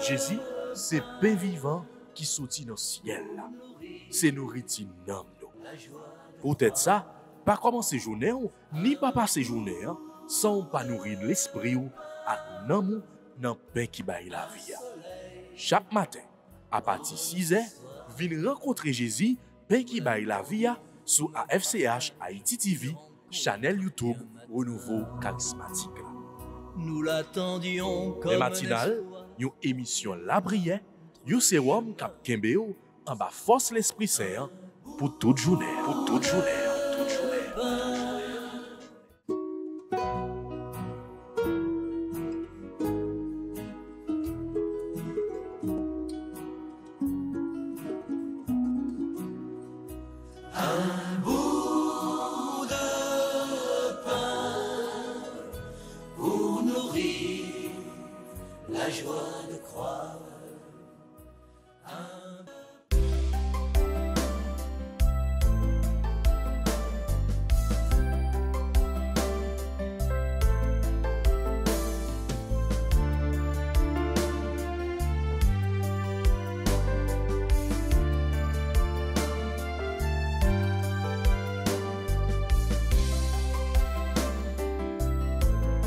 Jésus, c'est pain vivant qui sortit dans le ciel. C'est nourriture dans nous. Peut-être ça, pas commencer journée ni pas passer journée sans pas nourrir l'esprit ou à nan dans pain qui baille la vie. Chaque matin, à partir de 6h, venez rencontrer Jésus, pain qui baille la vie sur AFCH Haïti TV, channel YouTube Renouveau Charismatique. Nous l'attendions comme les matinales, une émission La Prière, un sérum cap Kembeo en bas force l'Esprit Saint pour toute journée, pour toute journée, toute journée.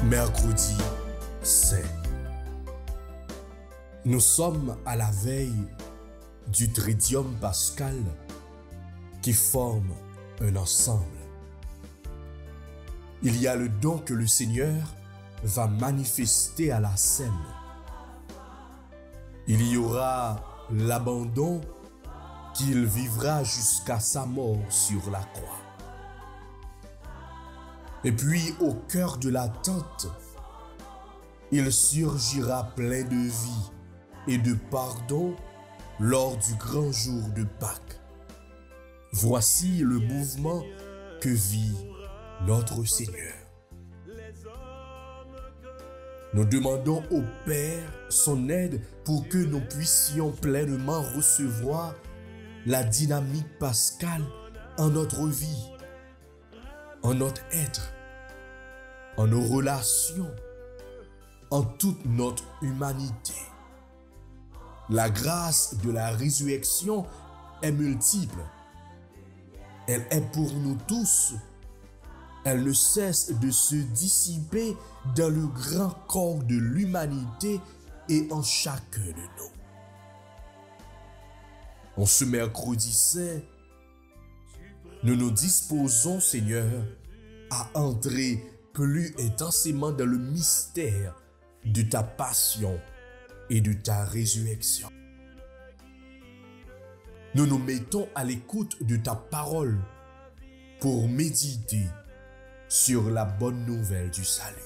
Mercredi saint. Nous sommes à la veille du Tridium pascal qui forme un ensemble. Il y a le don que le Seigneur va manifester à la scène. Il y aura l'abandon qu'il vivra jusqu'à sa mort sur la croix. Et puis, au cœur de la tente, il surgira plein de vie et de pardon lors du grand jour de Pâques. Voici le mouvement que vit notre Seigneur. Nous demandons au Père son aide pour que nous puissions pleinement recevoir la dynamique pascale en notre vie, en notre être, en nos relations, en toute notre humanité. La grâce de la résurrection est multiple. Elle est pour nous tous. Elle ne cesse de se dissiper dans le grand corps de l'humanité et en chacun de nous. En ce mercredi saint, nous nous disposons, Seigneur, à entrer plus intensément dans le mystère de ta passion et de ta résurrection. Nous nous mettons à l'écoute de ta parole pour méditer sur la bonne nouvelle du salut.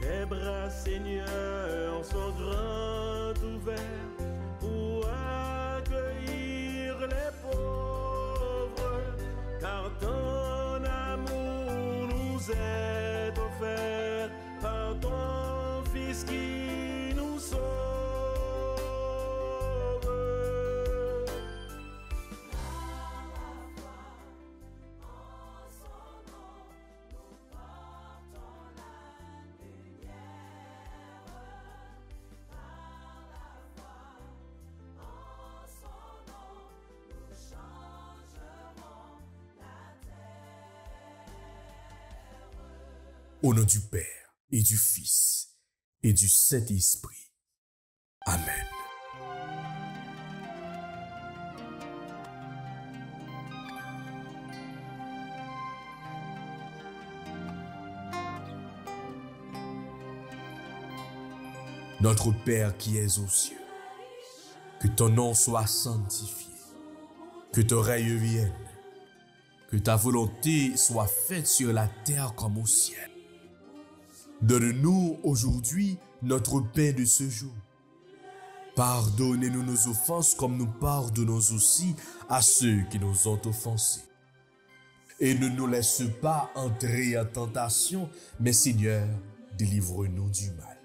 Tes bras, Seigneur, sont grands ouverts pour accueillir les pauvres, car ton amour nous est offert par ton Fils qui nous sauve. Au nom du Père et du Fils et du Saint-Esprit. Amen. Notre Père qui es aux cieux, que ton nom soit sanctifié, que ton règne vienne, que ta volonté soit faite sur la terre comme au ciel. Donne-nous aujourd'hui notre pain de ce jour. Pardonnez-nous nos offenses comme nous pardonnons aussi à ceux qui nous ont offensés. Et ne nous laisse pas entrer en tentation, mais Seigneur, délivre-nous du mal.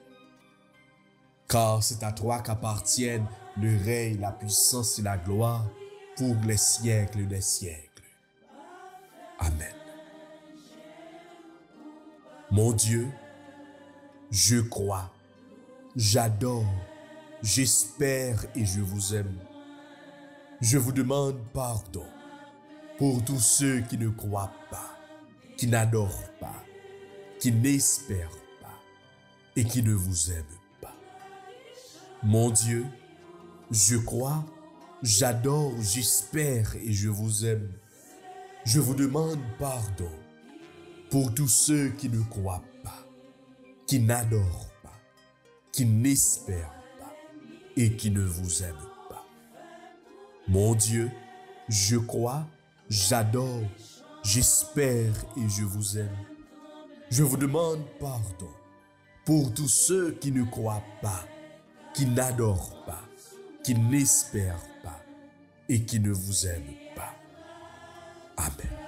Car c'est à toi qu'appartiennent le règne, la puissance et la gloire pour les siècles des siècles. Amen. Mon Dieu, je crois, j'adore, j'espère et je vous aime. Je vous demande pardon pour tous ceux qui ne croient pas, qui n'adorent pas, qui n'espèrent pas et qui ne vous aiment pas. Mon Dieu, je crois, j'adore, j'espère et je vous aime. Je vous demande pardon pour tous ceux qui ne croient pas, qui n'adorent pas, qui n'espèrent pas et qui ne vous aiment pas. Mon Dieu, je crois, j'adore, j'espère et je vous aime. Je vous demande pardon pour tous ceux qui ne croient pas, qui n'adorent pas, qui n'espèrent pas et qui ne vous aiment pas. Amen.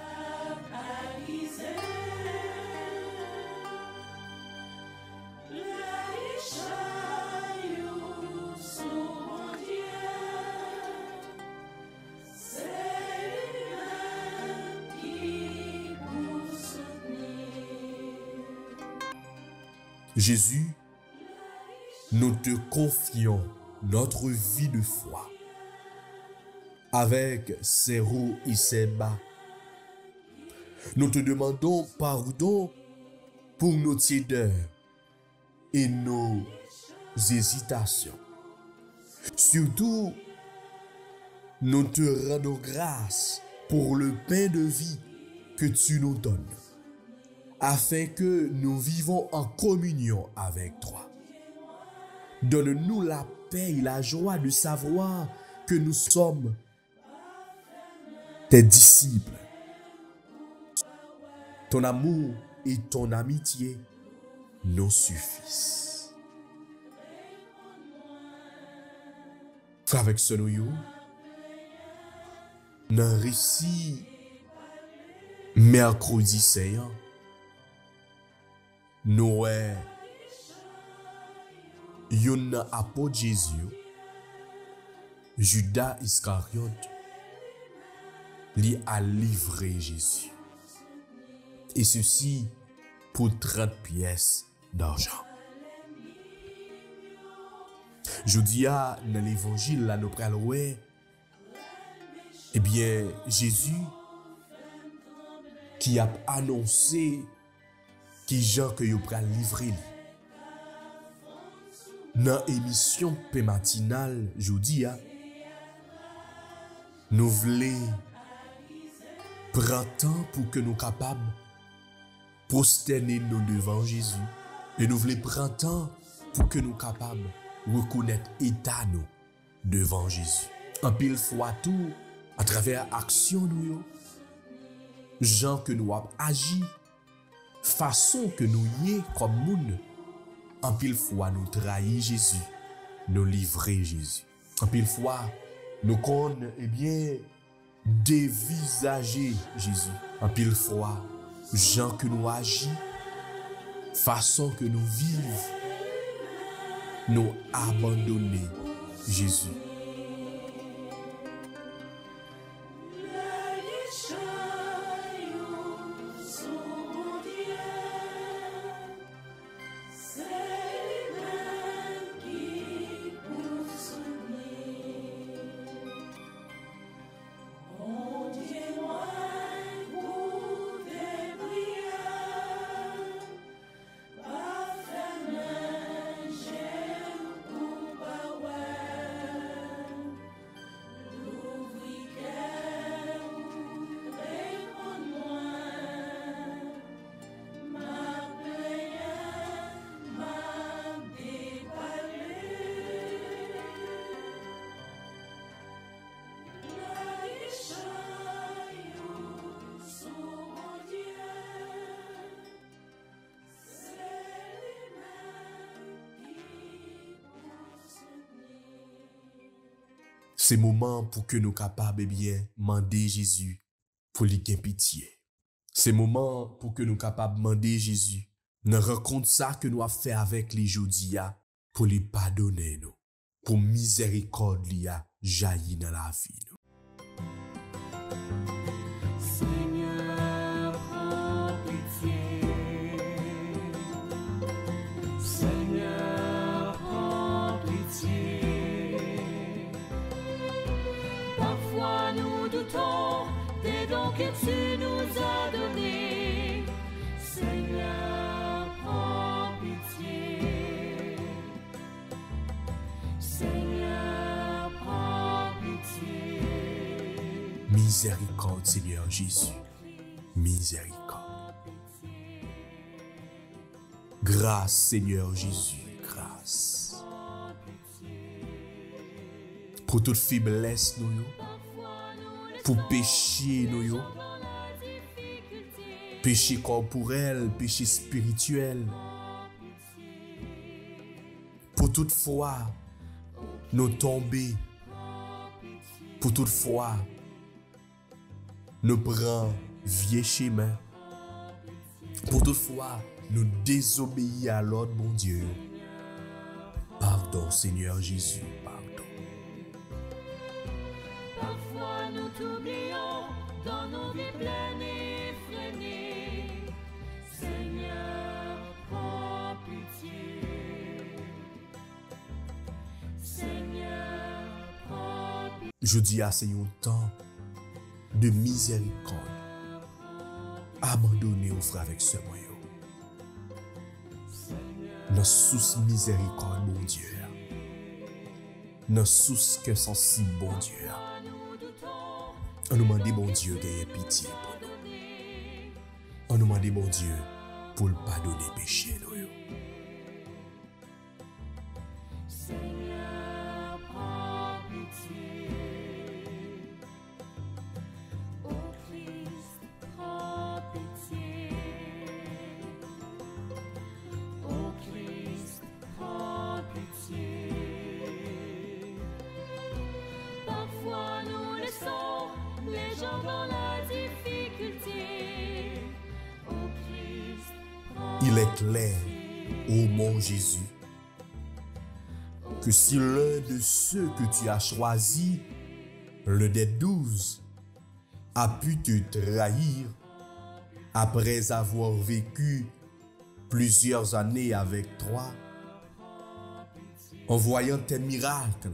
Jésus, nous te confions notre vie de foi avec ses hauts et ses bas. Nous te demandons pardon pour nos tiédeurs et nos hésitations. Surtout, nous te rendons grâce pour le pain de vie que tu nous donnes, afin que nous vivons en communion avec toi. Donne-nous la paix et la joie de savoir que nous sommes tes disciples. Ton amour et ton amitié nous suffisent. Avec ce nous, dans récit mercredi saillant, nous yon apôtre Jésus, Judas Iscariote, lui a livré Jésus. Et ceci pour 30 pièces d'argent. Je dis dans l'évangile, là, nous prenons, eh bien, Jésus qui a annoncé qui Jean que vous pral livrer. Dans l'émission matinale, je dis, nous voulons prendre temps pour que nous capables prosterner nous devant Jésus. Et nous voulons prendre temps pour que nous capables reconnaître l'état nous devant Jésus. En pile fois tout, à travers l'action nous, gens que nous avons agi, façon que nous y est comme monde, en pile fois nous trahir Jésus, nous livrer Jésus. En pile fois, nous connaissons, eh bien, dévisager Jésus. En pile fois, gens que nous agis, façon que nous vivons, nous abandonner Jésus. C'est moment pour que nous capables, bien, demander Jésus pour lui gagner pitié. C'est moment pour que nous capables demander Jésus, nous rencontre ça que nous avons fait avec les Jodia pour lui pardonner nous, pour miséricorde lui a jailli dans la vie nous. Seigneur, prends pitié. Seigneur, prends pitié. Parfois nous doutons des dons que tu nous as donnés. Seigneur, prends pitié. Seigneur, prends pitié. Miséricorde, Seigneur Jésus. Miséricorde. Grâce, Seigneur Jésus. Grâce. Pour toute faiblesse, nous, pour péché, nous, péché corporel, péché spirituel. Pour toute foi, nous tomber. Pour toute foi, nous prend vieux chemin. Pour toute fois, nous désobéir à l'ordre, bon Dieu. Pardon, Seigneur Jésus, pardon. Parfois nous t'oublions dans nos vies pleines et effrénées. Seigneur, prends pitié. Seigneur, prends pitié. Je dis à c'est un temps de miséricorde. Abandonnez aux frères avec ce moyen. Nos sous miséricorde, bon Dieu. Nos sous que sensible, bon Dieu. On nous demande, bon Dieu, gagner pitié pour nous. On nous demande, bon Dieu, pour le pardonner péché, nous. Seigneur, prends pitié. Ô Christ, prends pitié. Ô Christ, prends pitié. Parfois nous laissons les gens dans la difficulté. Ô Christ, prends Il est clair, ô mon Jésus, que si l'un de ceux que tu as choisis, l'un des 12, a pu te trahir après avoir vécu plusieurs années avec toi, en voyant tes miracles,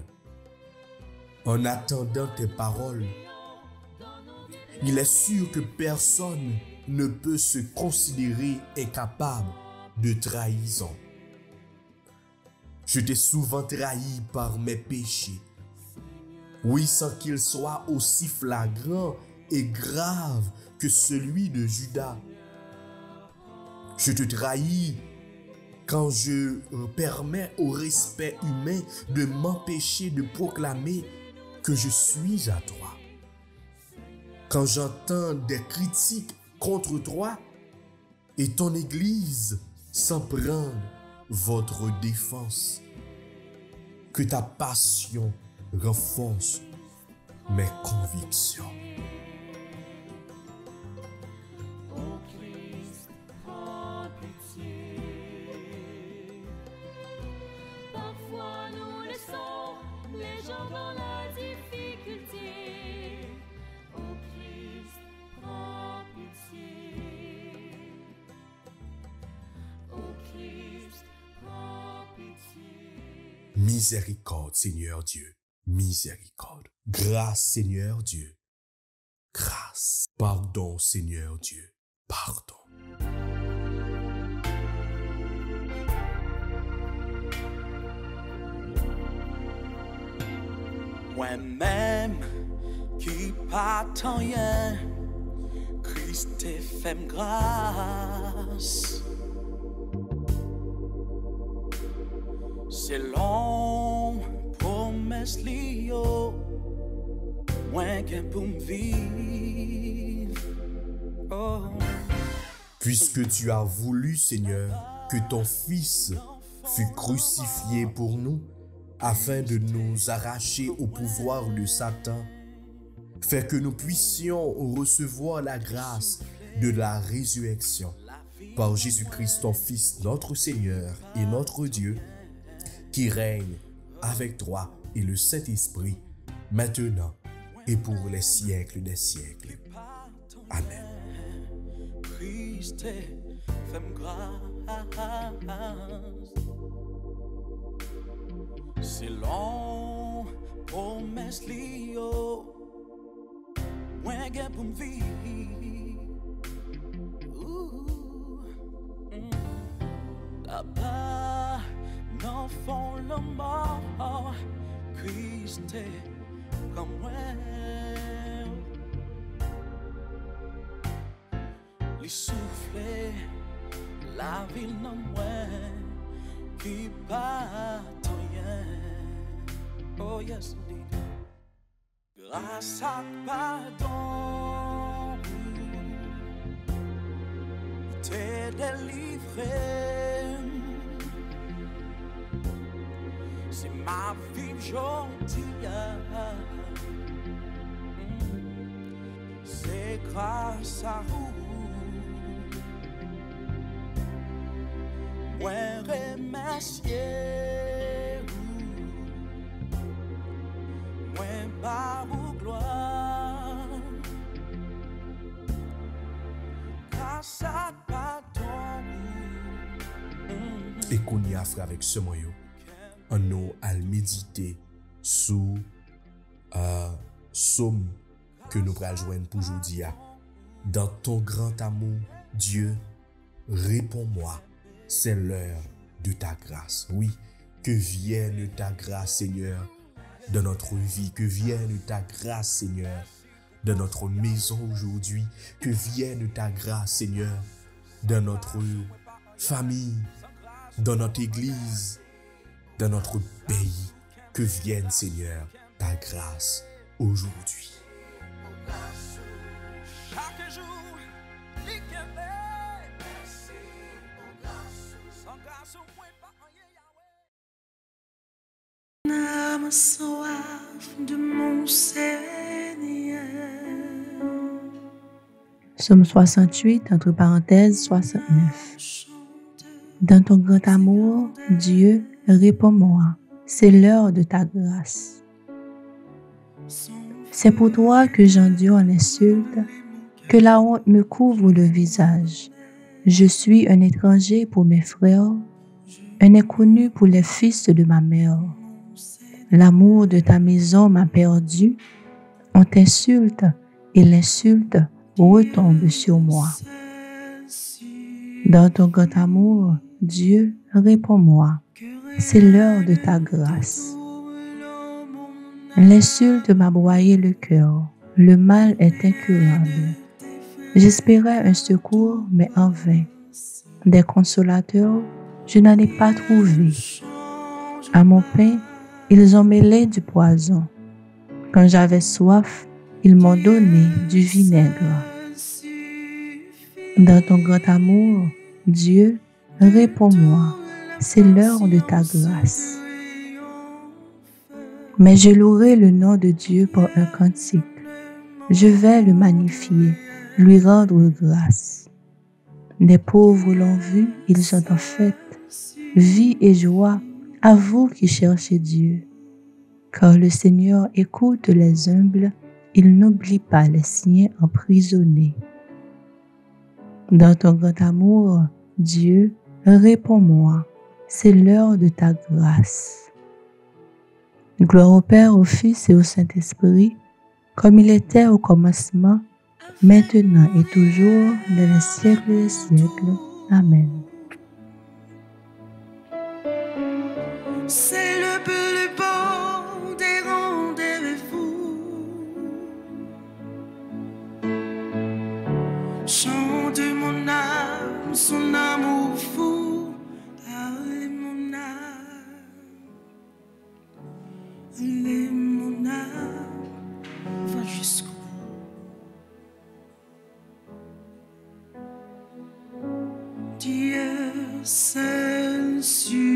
en attendant tes paroles, il est sûr que personne ne peut se considérer incapable de trahison. Je t'ai souvent trahi par mes péchés. Oui, sans qu'il soit aussi flagrant et grave que celui de Judas. Je te trahis quand je permets au respect humain de m'empêcher de proclamer que je suis à toi. Quand j'entends des critiques contre toi et ton Église sans prendre votre défense, que ta passion renforce mes convictions. Ô Christ, prends pitié. Parfois nous laissons les gens dans la difficulté. Ô Christ, prends pitié. Ô Christ, prends pitié. Miséricorde, Seigneur Dieu. Miséricorde. Grâce, Seigneur Dieu. Grâce. Pardon, Seigneur Dieu. Pardon. Moi-même qui pas tant rien, Christ te fait grâce. C'est long promesse lio, moins qu'un pour me vivre. Oh. Puisque tu as voulu, Seigneur, que ton Fils fût crucifié pour nous, afin de nous arracher au pouvoir de Satan. Fais que nous puissions recevoir la grâce de la résurrection par Jésus-Christ, ton Fils, notre Seigneur et notre Dieu, qui règne avec toi et le Saint-Esprit, maintenant et pour les siècles des siècles. Amen. Christ, fais-moi grâce. C'est long, promesse lio, moi gain pour me vivre. Là-bas, non font le mort, Christ, comme moi. Les souffler, la ville non moins, qui bat rien. Oh yes, indeed. Grâce à pardon, t'es délivré. C'est ma vie gentille. C'est grâce à vous. Moi remercier moi par vos gloire grâce à pardon. Et qu'on y a frère avec ce moyen, on nous a médité sous somme que nous allons joindre pour aujourd'hui. Dans ton grand amour, Dieu, réponds-moi. C'est l'heure de ta grâce. Oui, que vienne ta grâce, Seigneur, dans notre vie. Que vienne ta grâce, Seigneur, dans notre maison aujourd'hui. Que vienne ta grâce, Seigneur, dans notre famille, dans notre église, dans notre pays. Que vienne, Seigneur, ta grâce aujourd'hui. Chaque jour, Âme soif de mon Seigneur. Psaume 68, entre parenthèses 69. Dans ton grand amour, Dieu, réponds-moi, c'est l'heure de ta grâce. C'est pour toi que j'endure l'insulte, que la honte me couvre le visage. Je suis un étranger pour mes frères, un inconnu pour les fils de ma mère. L'amour de ta maison m'a perdu, on t'insulte et l'insulte retombe sur moi. Dans ton grand amour, Dieu, réponds-moi, c'est l'heure de ta grâce. L'insulte m'a broyé le cœur, le mal est incurable. J'espérais un secours, mais en vain. Des consolateurs, je n'en ai pas trouvé. À mon pain, ils ont mêlé du poison. Quand j'avais soif, ils m'ont donné du vinaigre. Dans ton grand amour, Dieu, réponds-moi, c'est l'heure de ta grâce. Mais je louerai le nom de Dieu par un cantique. Je vais le magnifier, lui rendre grâce. Des pauvres l'ont vu, ils ont en fête vie et joie à vous qui cherchez Dieu. Car le Seigneur écoute les humbles, il n'oublie pas les siens emprisonnés. Dans ton grand amour, Dieu, réponds-moi, c'est l'heure de ta grâce. Gloire au Père, au Fils et au Saint-Esprit, comme il était au commencement, maintenant et toujours, dans les siècles des siècles. Amen. C'est le plus beau des rendez-vous. Chante mon âme, son amour fou. Allez mon âme, allez mon âme, va jusqu'au bout. Dieu seul suffit.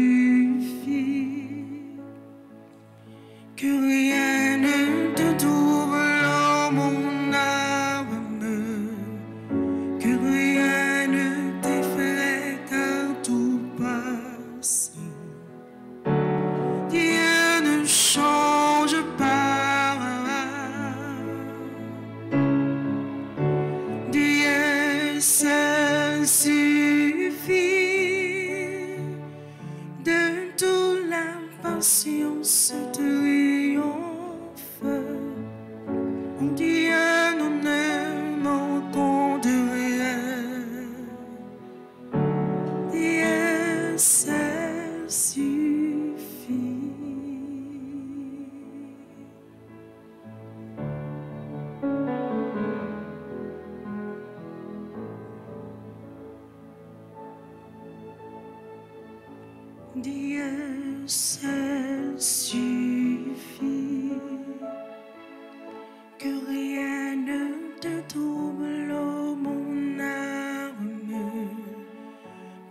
seul suffit, que rien ne te trouble, ô mon âme,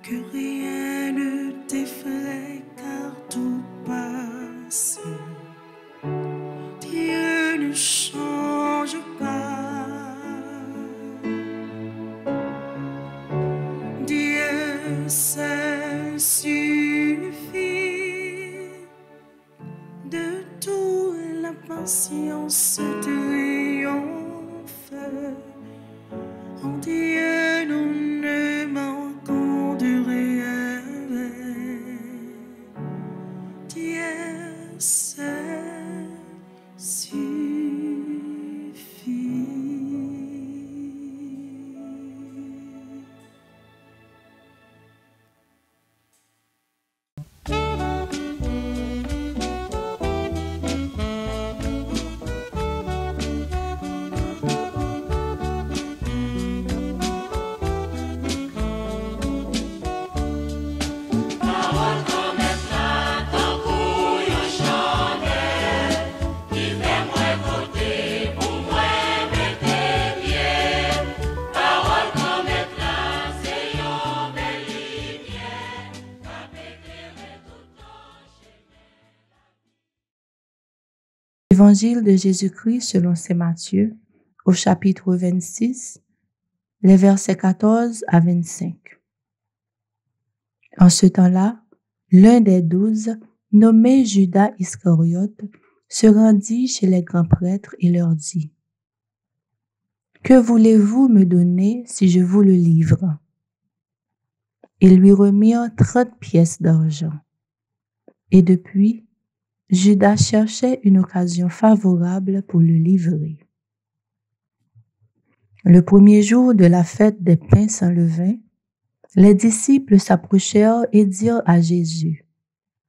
que rien ne t'effraie, car tout passe. Dieu ne change pas. Dieu seul suffit. De tout la patience triomphe. En Dieu nous ne manquons de rien. Dieu seul suffit. Évangile de Jésus-Christ selon saint Matthieu, au chapitre 26, les versets 14 à 25. En ce temps-là, l'un des 12, nommé Judas Iscariote, se rendit chez les grands prêtres et leur dit: « Que voulez-vous me donner si je vous le livre ?» Ils lui remirent 30 pièces d'argent. Et depuis, Judas cherchait une occasion favorable pour le livrer. Le premier jour de la fête des pains sans levain, les disciples s'approchèrent et dirent à Jésus: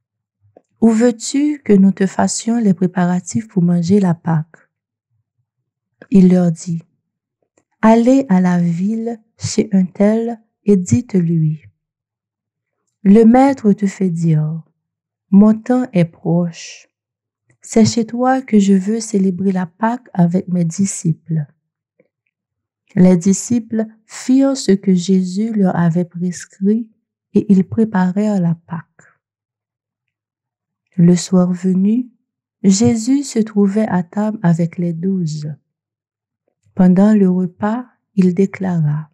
« Où veux-tu que nous te fassions les préparatifs pour manger la Pâque ?» Il leur dit: « Allez à la ville chez un tel et dites-lui: Le Maître te fait dire: Mon temps est proche. C'est chez toi que je veux célébrer la Pâque avec mes disciples. » Les disciples firent ce que Jésus leur avait prescrit et ils préparèrent la Pâque. Le soir venu, Jésus se trouvait à table avec les 12. Pendant le repas, il déclara: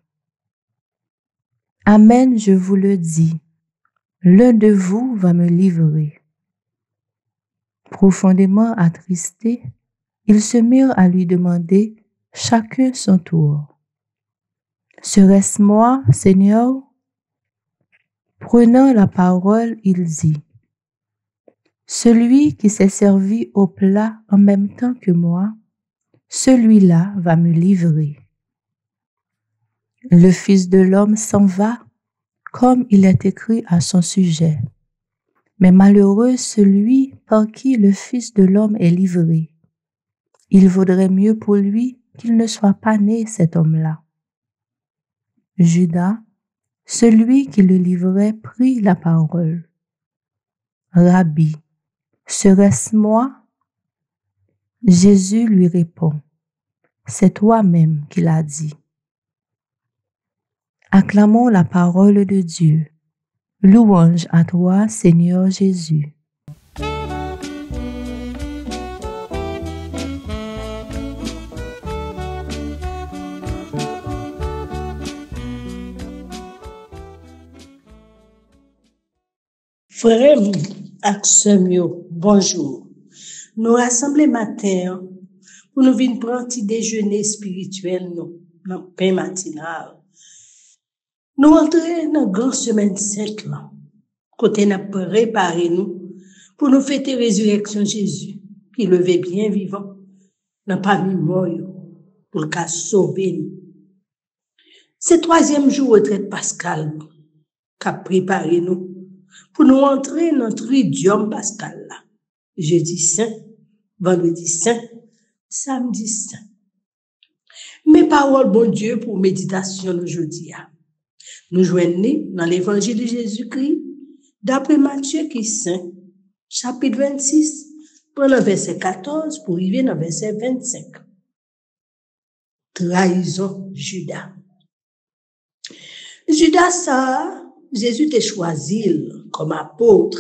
« Amen, je vous le dis, l'un de vous va me livrer. » Profondément attristés, ils se mirent à lui demander chacun son tour: « Serait-ce moi, Seigneur ?» Prenant la parole, il dit: « Celui qui s'est servi au plat en même temps que moi, celui-là va me livrer. Le Fils de l'homme s'en va, comme il est écrit à son sujet. Mais malheureux celui par qui le Fils de l'homme est livré. Il vaudrait mieux pour lui qu'il ne soit pas né, cet homme-là. » Judas, celui qui le livrait, prit la parole. « Rabbi, serait-ce moi ?» Jésus lui répond: « C'est toi-même qui l'as dit. » Acclamons la parole de Dieu. Louange à toi, Seigneur Jésus. Frères ak sœurs yo, bonjour. Nous rassemblons matin pour nous venir prendre petit déjeuner spirituel nous, dans pain matinal. Nous entrons dans grande semaine sainte là. Côté n'a préparé nous pour nous fêter résurrection Jésus, qui levé bien vivant dans parmi mort pour le cas sauver nous. C'est 3e jour retraite pascal qu'a préparé nous pour nous entrer dans notre tridium pascal là. Jeudi saint, vendredi saint, samedi saint. Mes paroles, bon Dieu, pour méditation aujourd'hui. Nous joignons dans l'évangile de Jésus-Christ, d'après Matthieu qui est saint, chapitre 26, prenons verset 14 pour arriver dans verset 25. Trahison Judas. Judas, ça, Jésus t'a choisi comme apôtre.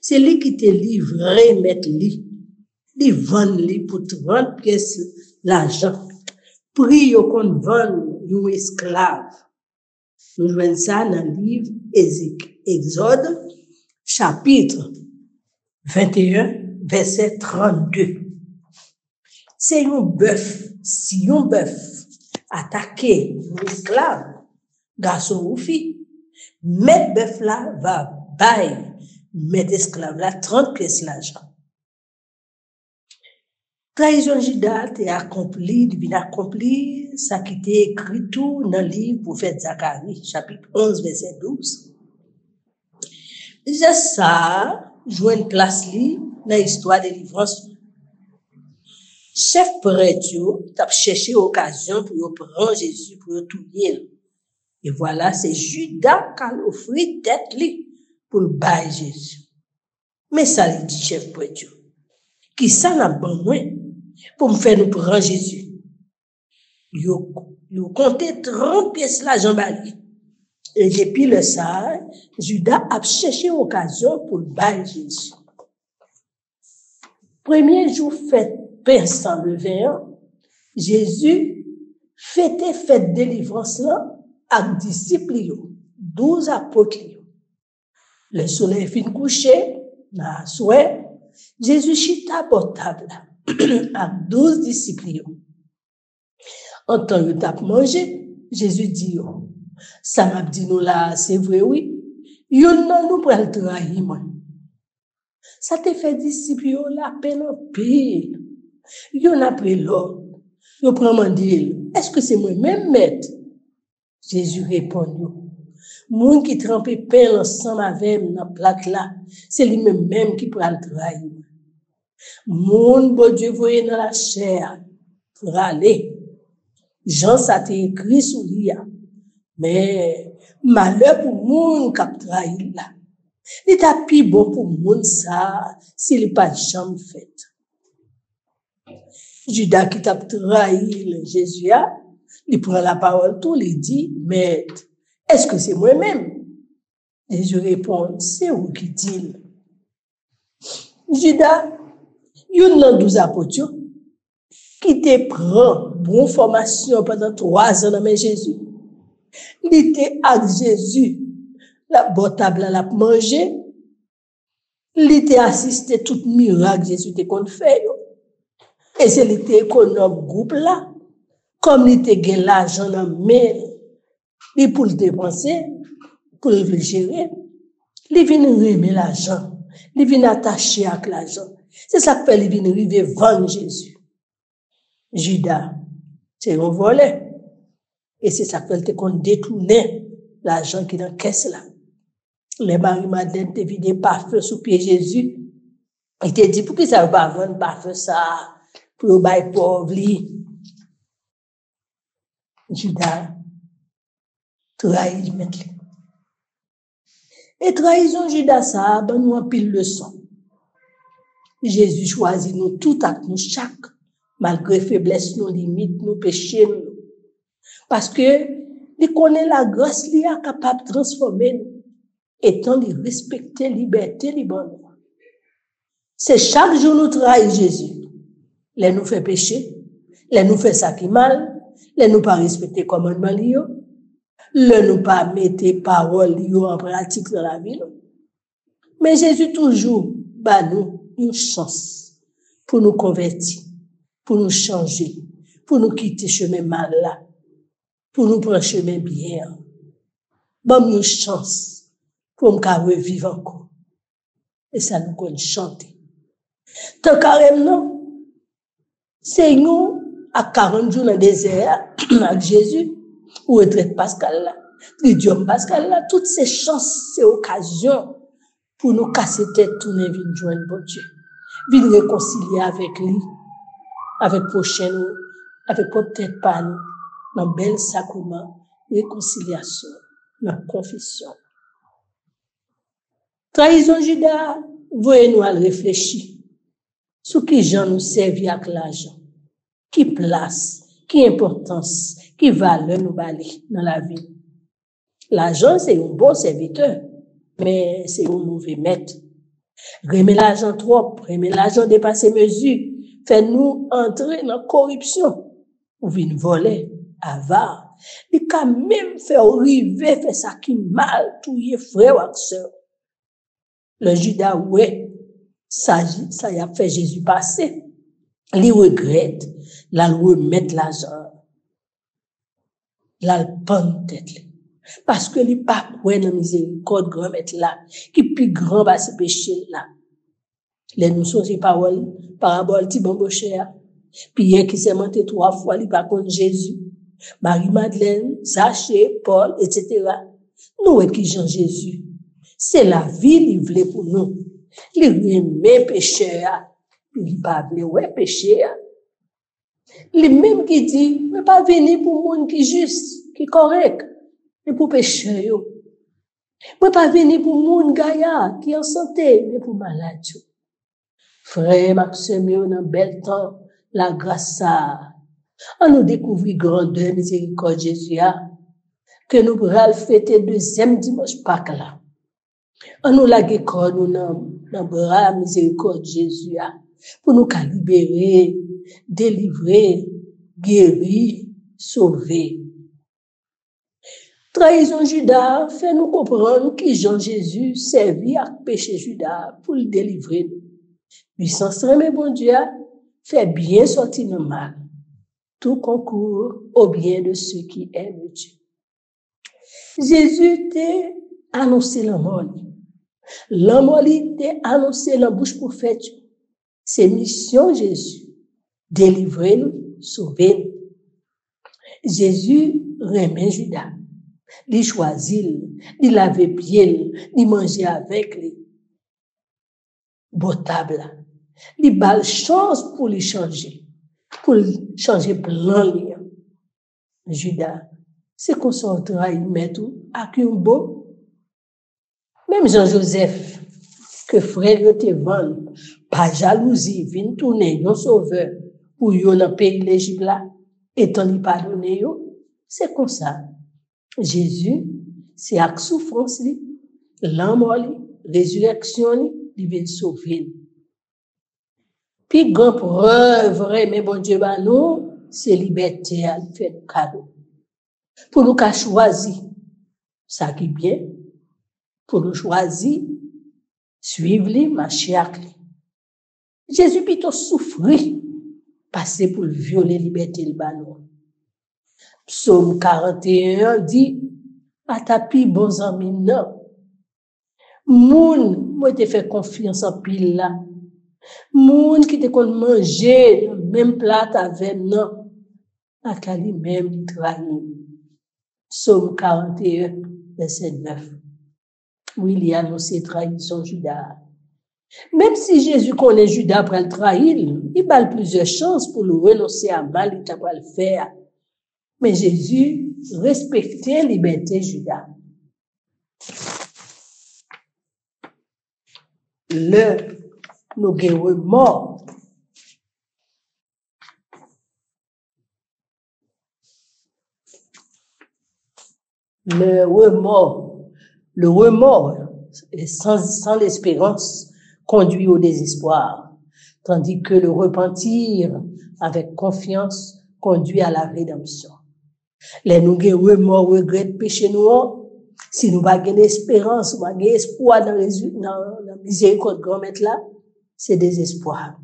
C'est lui qui t'a livré, mettre lui. Il vend lui pour 30 pièces l'argent. Prix qu'on vend un esclave. Nous jouons ça dans le livre Exode, chapitre 21, verset 32. C'est un bœuf. Si un bœuf attaque un esclave, garçon ou fille, mettre bœuf là va bailler, mettre esclave là 30 pièces l'argent. Trahison Judas est accompli, divine accompli, ça qui était écrit tout dans le livre prophète Zacharie, chapitre 11, verset 12. Déjà ça, joue une place li dans l'histoire de délivrance. Chef prêtre, t'a cherché occasion pour prendre Jésus, pour tout dire. Et voilà, c'est Judas qui a offert tête li pour le bailler Jésus. Mais ça, il dit chef prêtre, qui ça n'a pas moins pour me faire nous prendre Jésus. Yo compté 30 pièces l'argent bali. Et depuis le ça, Judas a cherché occasion pour le bailler Jésus. Premier jour fête pain sans levain, Jésus fêtait fête délivrance là avec disciples 12 apôtres. Le soleil fin couché, na soir, Jésus chita pour table avec 12 disciples. En temps où t'a mangé, Jésus dit ça m'a dit nous là, c'est vrai oui. Yon nan nous pral trahir moi. Ça te fait disciples la peine en pile. Yon après l'autre. Yon prend mandil. Est-ce que c'est moi-même maître? Jésus répond moun qui trempe pain ensemble avec dans plate là, c'est lui-même qui pral trahir. Moun bon Dieu voyé dans la chair pour aller. Jean ça t'est écrit sous lui. Mais malheur pour moun qui a trahi là. Il est plus bon pour moun ça s'il n'est pas jamais fait. Judas qui t'a trahi Jésus, il prend la parole tout, il dit, mais est-ce que c'est moi-même? Jésus répond, c'est vous qui dit. Judas, yon nan 12 apôtres qui te prend bonne formation pendant 3 ans dans Jésus. Il était avec Jésus, la bonne table à la manger. Il était assisté tout miracle Jésus te kon fait. Et c'est l'été économe groupe là, comme il était gain l'argent dans main, il pour le dépenser, pour le gérer, il vient remettre l'argent, il vient attacher avec l'argent. C'est ça que il vient arriver vendre Jésus. Judas, c'est un volé. Et c'est ça qu'elle te qu'on détourner l'argent qui est dans la caisse là. Les Marie-Madeleine te vidé parfum sous pied Jésus. Il te dit, pour qui ça va pas vendre parfum ça? Pour le bail pauvre li. Judas, trahit mettre. Et trahison Judas ça, ben nous en pile leçon. Jésus choisit nous tout à nous chaque, malgré faiblesse, nos limites, nos péchés, nous. Parce que, il connaît la grâce li a capable de transformer nous, étant de respecter liberté, libre. C'est chaque jour nous trahit Jésus. Les nous fait pécher, les nous fait ça qui mal, les nous pas respecter commandement li yo, les nous pas mettre parole yo en pratique dans la vie. Mais Jésus toujours ba nous une chance pour nous convertir, pour nous changer, pour nous quitter chemin mal là, pour nous prendre chemin bien. Bon une chance pour nous revivre encore. Et ça nous connaît chanter. Tant carrément c'est nous, à 40 jours dans le désert, avec Jésus, ou retraite Pascal là, Tridium Pascal là, toutes ces chances, ces occasions, pour nous casser tête, tourner, venir joindre bon Dieu. Venir réconcilier avec lui, avec prochain nous, avec peut-être pas nous, dans bel sacrement, réconciliation, dans confession. Trahison Judas, voyez-nous à réfléchir sur qui gens nous servi avec l'argent, qui place, qui importance, qui valeur nous bali dans la vie. L'argent, c'est un bon serviteur, mais c'est un mauvais maître. Remet l'argent trop, remet l'argent dépassé mesure, fait nous entrer dans la corruption, ou vient voler, avare. Il a même fait arriver, fait ça qui mal, tout y est frère ou sœur. Le Judas, ouais, ça y a fait Jésus passer. Il regrette, la remettre l'argent, la pendre tête. Parce que il pas quoi dans miséricorde grand maître là, qui plus grand bas ses péchés là. Les nous sont ces paroles, parabole ti bon cher. Pierre qui s'est monté 3 fois, il pas contre Jésus. Marie-Madeleine, Zachée, Paul, etc. Nous qui Jean Jésus. C'est la vie qu'il voulait pour nous. Il aimait péché. Il pas voulait ouais péché. Il même qui dit, mais pas venir pour monde qui juste, qui correct, mais pour péché yo. Mais pas venir pour monde gaillard qui en santé, mais pour malade. Frère Maxime, dans bel temps, la grâce ça. On nous découvre grandeur, miséricorde Jésus, que nous pourrons fêter deuxième dimanche Pâques là. On nous la corps nous dans bras miséricorde Jésus, pour nous libérer, délivrer, guérir, sauver. Trahison Judas fait nous comprendre que Jean Jésus servit à péché Judas pour le délivrer. Puissance mais bon Dieu fait bien sortir le mal. Tout concourt au bien de ceux qui aiment Dieu. Jésus t'a annoncé la mort. La mort t'a annoncé la bouche prophète. C'est mission Jésus. Délivrer nous, sauver nous. Jésus remet Judas. Il choisit, il lave pied, il mange avec lui. Botable. Il balle chance pour lui changer. Pour changer plan li. Judas, c'est qu'on s'en trahit, mais tout, avec un beau. Même Jean-Joseph, que frère yo te vend, pas jalousie, vin tourner, yon sauveur, pour yon dans pays l'Égypte là, et ton y pardonner yo, c'est comme ça. Jésus, c'est avec souffrance li, la mort li, résurrection li, il vient sauver. Puis, grand preuve, vrai, mais bon Dieu, bah, nous, c'est liberté à faire le cadeau. Pour nous qu'a choisi, ça qui est bien, pour nous choisir, suivre lui, marcher avec lui. Jésus plutôt souffrit, passer pour violer liberté le ballon. Psaume 41 dit, à tapis bons amis, non. Moun, moi, te fait confiance en pile là. Moun qui te kon manger même plat avec non à lui même trahir. Psaume 41 verset 9. Oui, il y a annoncé trahison Judas. Même si Jésus connaît Judas pour le trahir, il a plusieurs chances pour le renoncer à mal, il va le faire. Mais Jésus respectait la liberté Judas. Nous guérons mort. Le remords sans l'espérance conduit au désespoir, tandis que le repentir avec confiance conduit à la rédemption. Les nous guérons mort regrettent péché nous, si nous pas gagner espérance, ou pas gagner espoir dans la miséricorde grand maître là, c'est désespoir.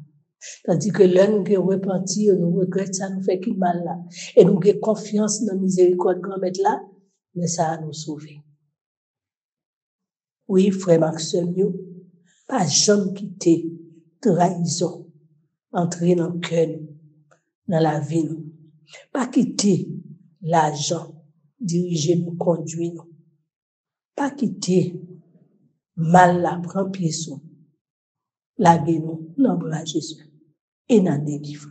Tandis que l'un nous repentir, nous regrette ça, nous fait qu'il mal là. Et nous avons confiance dans la miséricorde grand maître là, mais ça a nous sauver. Oui, frère Maxime, pas jamais quitter trahison, entrer dans le cœur, dans la vie. Pas quitter l'argent, diriger nous, conduire nous. Pas quitter mal la prend pied sous. Laguer nous, dans le bras de Jésus. Et nous délivrer.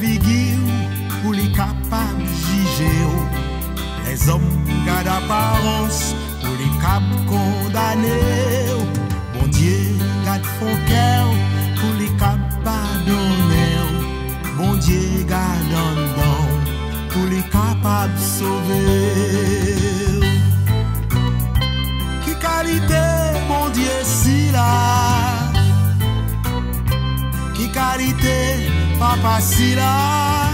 figure pour les capables juger. Les hommes gardent apparence pour les capables condamner. Bon Dieu garde fond cœur pour les capables pardonner. Bon Dieu garde en dedans pour les capables sauver. Qui qualité, bon Dieu, si là. Qui qualité, papa, si là.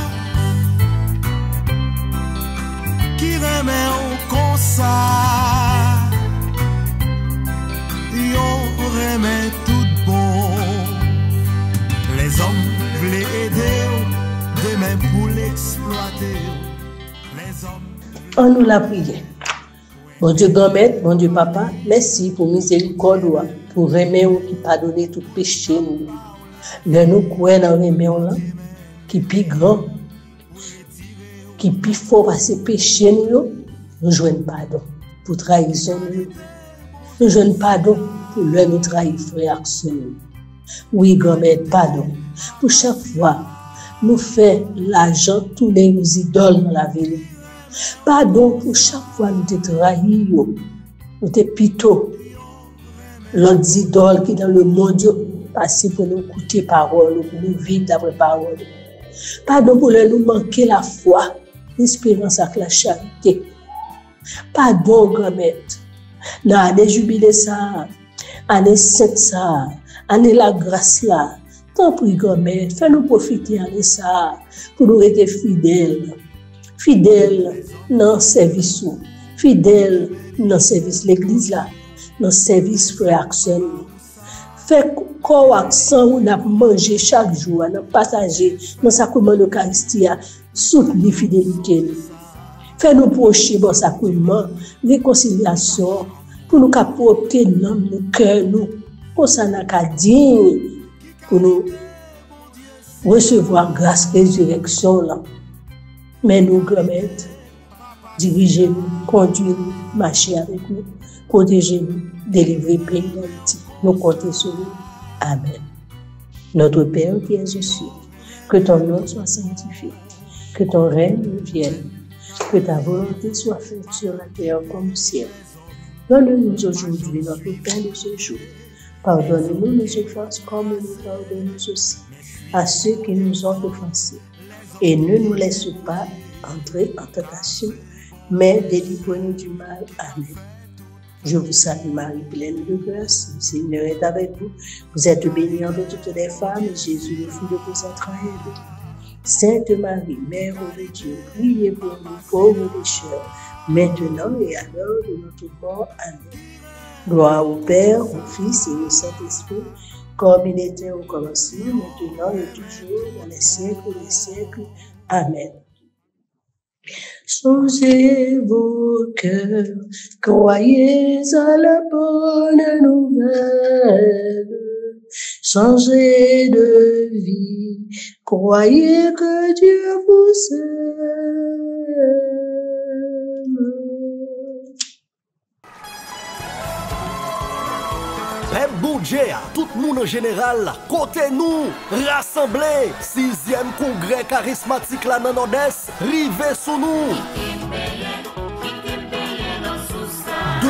Qui remet au comme ça. Yon remet tout bon. Les hommes voulaient aider, demain pour l'exploiter. Les hommes. On nous l'a prié. Bon Dieu grand-mère, bon Dieu papa, merci pour miséricorde, pour remettre qui pardonner tout péché nous. Le nous croyons dans remettre là, qui plus grand, qui plus fort passer péché nous joignons pardon pour trahison nous joignons pardon pour le nous trahir frère nous. Oui grand-mère, pardon pour chaque fois nous fait l'argent tous les idoles dans la vie. Pardon pour chaque fois nous te trahi, nous te pito. L'autre idole qui dans le monde passé pour nous écouter parole, pour nous vivre d'après parole. Pardon pour nous manquer la foi, l'espérance avec la charité. Pardon grand-mère. Dans l'année jubilé ça, année sainte ça, année la grâce là. Tant pis grand-mère, fais-nous profiter année ça pour nous être fidèles. Fidèle dans le service, fidèle dans le service l'église là, dans le service frère Axel. Fait qu'on accent on a mangé chaque jour, on a partagé dans sacrement de l'Eucharistie, soutenir fidélité. Fait nous procher bon sacrement, réconciliation pour nous porter dans nos cœurs nous, pour ça n'a qu'à dire pour nous recevoir grâce résurrection là. Mais nous, grand-mère, dirigez-nous, conduisez-nous, marchez avec nous, protégez-nous, délivrez le pays d'Haïti. Nous comptons sur vous. Amen. Notre Père qui es aux cieux, que ton nom soit sanctifié, que ton règne vienne, que ta volonté soit faite sur la terre comme au ciel. Donne-nous aujourd'hui notre pain de ce jour. Pardonne-nous nos offenses comme nous pardonnons aussi à ceux qui nous ont offensés. Et ne nous laisse pas entrer en tentation, mais délivre-nous du mal. Amen. Je vous salue Marie, pleine de grâce, le Seigneur est avec vous. Vous êtes bénie entre toutes les femmes, et Jésus, le fruit de vos entrailles, est béni. Sainte Marie, Mère de Dieu, priez pour nous pauvres pécheurs, maintenant et à l'heure de notre mort. Amen. Gloire au Père, au Fils et au Saint-Esprit, comme il était au commencement, maintenant et toujours, dans les siècles des siècles. Amen. Changez vos cœurs, croyez à la bonne nouvelle. Changez de vie, croyez que Dieu vous aime. Budget, tout le monde en général, côté nous, rassemblés, 6e congrès charismatique la dans Nord-Est, rivé sous nous. 2,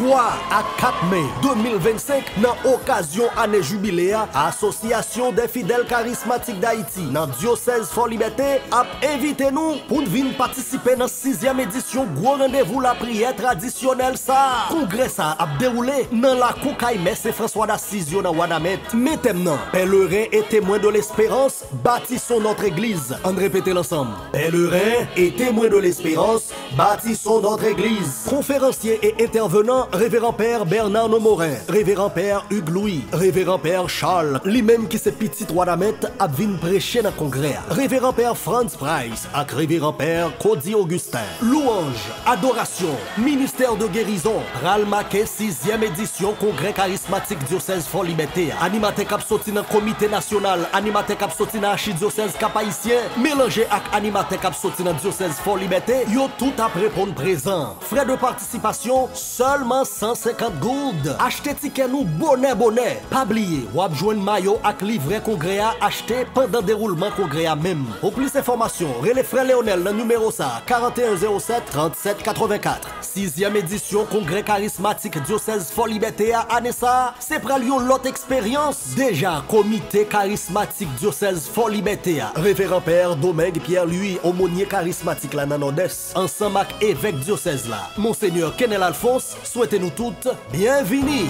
3 à 4 mai 2025, dans occasion année jubiléa, Association des fidèles charismatiques d'Haïti, dans diocèse Fort Liberté, a invité nous pour venir participer dans 6e édition gros rendez-vous la prière traditionnelle ça. Congrès ça a déroulé dans la Koukaï Messe François d'Assise dans Wanamet. Maintenant, pèlerins et témoins de l'espérance, bâtissons notre église. On répète l'ensemble. Pèlerins et témoins de l'espérance, bâtissons notre église. Conférenciers et intervenants, révérend père Bernard Nomorin, révérend père Hugues Louis, révérend père Charles, lui-même qui s'est petit Wanamet a venu prêcher dans le congrès. Révérend père Franz Price, avec révérend père Cody Augustin. Louange, adoration, ministère de guérison, Ralmaké 6e édition congrès charismatique diocèse Fort Liberté. Animateur cap sorti dans comité national, animateur cap sorti dans archidiocèse cap haïtien, mélangé avec animateur cap sorti dans diocèse Fort Liberté, yo tout après répondre présent. Frais de participation seulement seulement 150 gourdes. Achetez ticket nous bonnet. Pas oublier, ou joindre maillot avec livret congrès à acheter pendant déroulement congrès à même. Pour plus d'informations, relais frère Léonel le numéro ça 4107 37 84. 6e édition congrès charismatique diocèse Fort Liberté à Anessa. C'est pour l'autre expérience. Déjà comité charismatique diocèse Fort Liberté à révérend père Domingue Pierre-Louis aumônier charismatique la Nanodes. Ensemble avec évêque diocèse là. Monseigneur Kenel Alphonse, souhaitez-nous toutes bienvenue.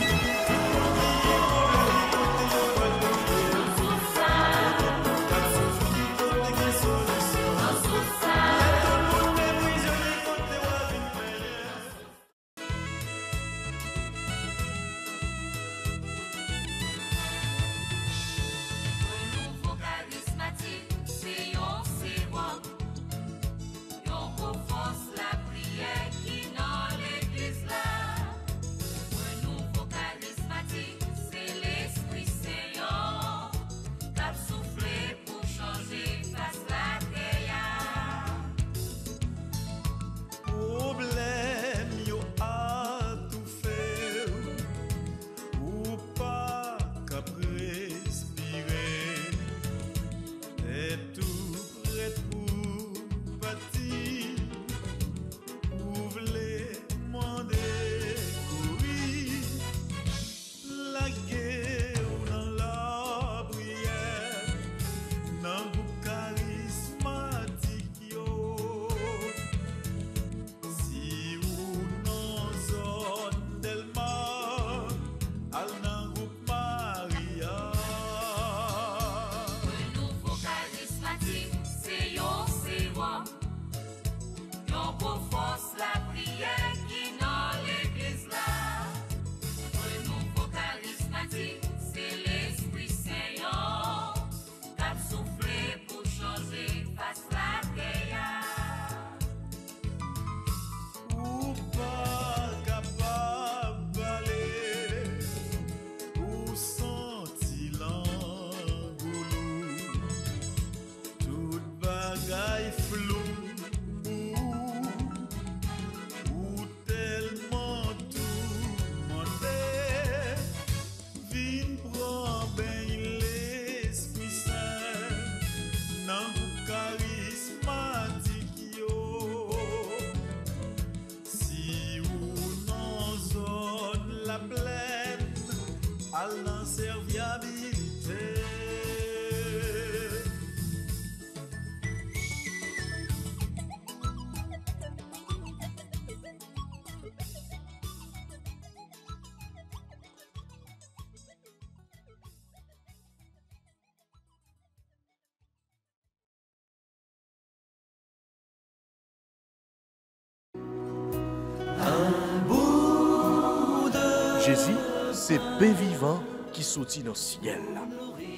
Jésus, c'est pain vivant qui sortit dans le ciel.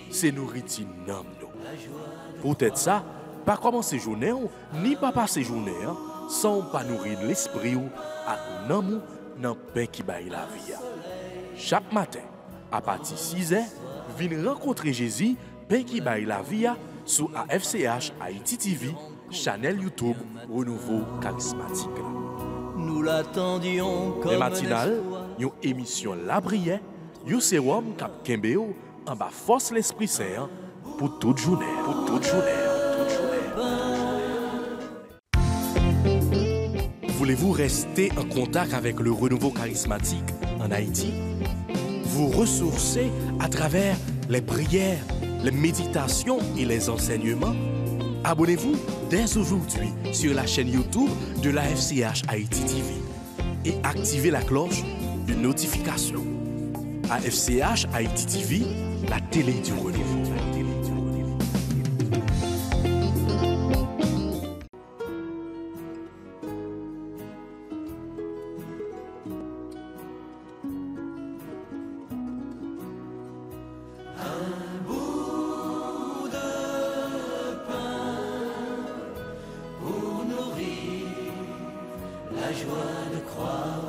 C'est nourriture dans nous. Peut-être ça, pas commencer journée ni pas passer journée sans pas nourrir l'esprit ou avec l'amour dans le pain qui baille la vie. Chaque matin, à partir de 6h, venez rencontrer Jésus, pain qui baille la vie sur AFCH Haïti TV, channel YouTube Renouveau Charismatique. Nous l'attendions comme les matinales, une émission La Prière, un sérum cap Kembeo en bas force l'Esprit Saint pour toute journée, Voulez-vous rester en contact avec le renouveau charismatique en Haïti? Vous ressourcer à travers les prières, les méditations et les enseignements? Abonnez-vous dès aujourd'hui sur la chaîne YouTube de la FCH Haïti TV et activez la cloche de notification. AFCH Haïti TV, la télé du renouveau. La joie de croire.